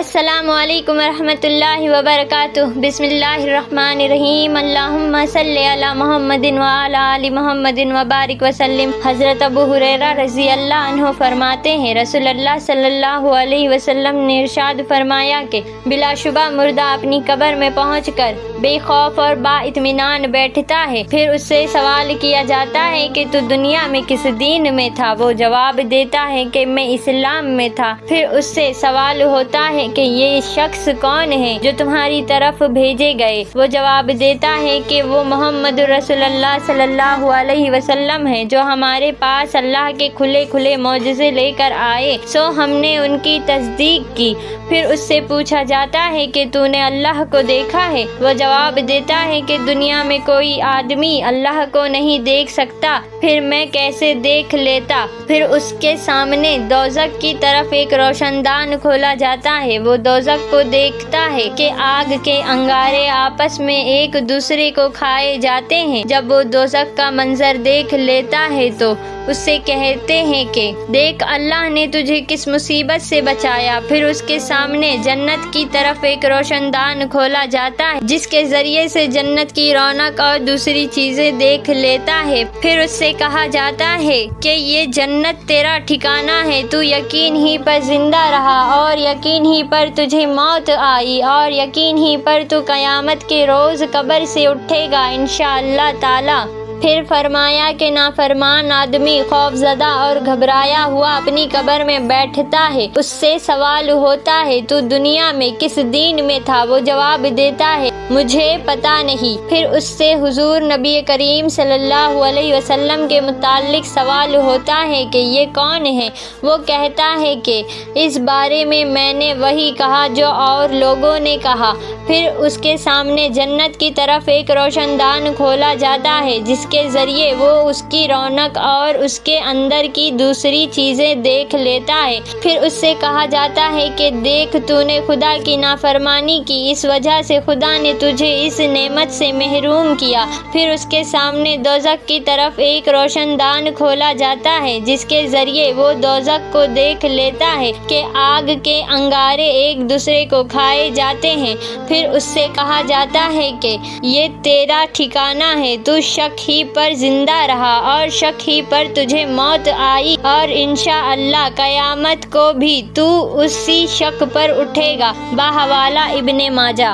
السلام علیکم ورحمۃ اللہ وبرکاتہ۔ بسم اللہ الرحمن الرحیم۔ اللہم صلی علی محمد وعلی آل محمد وبارک وسلم۔ حضرت ابو ہریرہ رضی اللہ عنہ فرماتے ہیں، رسول اللہ صلی اللہ علیہ وسلم نے ارشاد فرمایا کہ بلا شبہ مردہ اپنی قبر میں پہنچ کر بے خوف اور با اطمینان بیٹھتا ہے، پھر اس سے سوال کیا جاتا ہے کہ تو دنیا میں کس دین میں تھا؟ وہ جواب دیتا ہے کہ میں اسلام میں تھا۔ پھر اس سے سوال ہوتا ہے کہ یہ شخص کون ہے جو تمہاری طرف بھیجے گئے؟ وہ جواب دیتا ہے کہ وہ محمد رسول اللہ صلی اللہ علیہ وسلم ہے جو ہمارے پاس اللہ کے کھلے کھلے معجزے لے کر آئے، سو ہم نے ان کی تصدیق کی۔ پھر اس سے پوچھا جاتا ہے کہ تو نے اللہ کو دیکھا ہے؟ وہ جواب دیتا ہے کہ دنیا میں کوئی آدمی اللہ کو نہیں دیکھ سکتا، پھر میں کیسے دیکھ لیتا؟ پھر اس کے سامنے دوزخ کی طرف ایک روشن دان کھولا جاتا ہے، وہ دوزخ کو دیکھتا ہے کہ آگ کے انگارے آپس میں ایک دوسرے کو کھائے جاتے ہیں۔ جب وہ دوزخ کا منظر دیکھ لیتا ہے تو اس سے کہتے ہیں کہ دیکھ اللہ نے تجھے کس مصیبت سے بچایا۔ پھر اس کے سامنے جنت کی طرف ایک روشن دان کھولا جاتا ہے جس کے ذریعے سے جنت کی رونق اور دوسری چیزیں دیکھ لیتا ہے۔ پھر اس سے کہا جاتا ہے کہ یہ جنت تیرا ٹھکانہ ہے، تو یقین ہی پر زندہ رہا اور یقین ہی پر تجھے موت آئی اور یقین ہی پر تو قیامت کے روز قبر سے اٹھے گا انشاءاللہ تعالی۔ پھر فرمایا کہ نافرمان آدمی خوف زدہ اور گھبرایا ہوا اپنی قبر میں بیٹھتا ہے، اس سے سوال ہوتا ہے تو دنیا میں کس دین میں تھا؟ وہ جواب دیتا ہے مجھے پتہ نہیں۔ پھر اس سے حضور نبی کریم صلی اللہ علیہ وسلم کے متعلق سوال ہوتا ہے کہ یہ کون ہے؟ وہ کہتا ہے کہ اس بارے میں نے وہی کہا جو اور لوگوں نے کہا۔ پھر اس کے سامنے جنت کی طرف ایک روشن دان کھولا جاتا ہے جس کے ذریعے وہ اس کی رونق اور اس کے اندر کی دوسری چیزیں دیکھ لیتا ہے۔ پھر اس سے کہا جاتا ہے کہ دیکھ تو نے خدا کی نافرمانی کی، اس وجہ سے خدا نے تجھے اس نعمت سے محروم کیا۔ پھر اس کے سامنے دوزخ کی طرف ایک روشن دان کھولا جاتا ہے جس کے ذریعے وہ دوزخ کو دیکھ لیتا ہے کہ آگ کے انگارے ایک دوسرے کو کھائے جاتے ہیں۔ پھر اس سے کہا جاتا ہے کہ یہ تیرا ٹھکانہ ہے، تو شک ہی پر زندہ رہا اور شک ہی پر تجھے موت آئی اور انشاءاللہ قیامت کو بھی تو اسی شک پر اٹھے گا۔ بحوالہ ابن ماجہ۔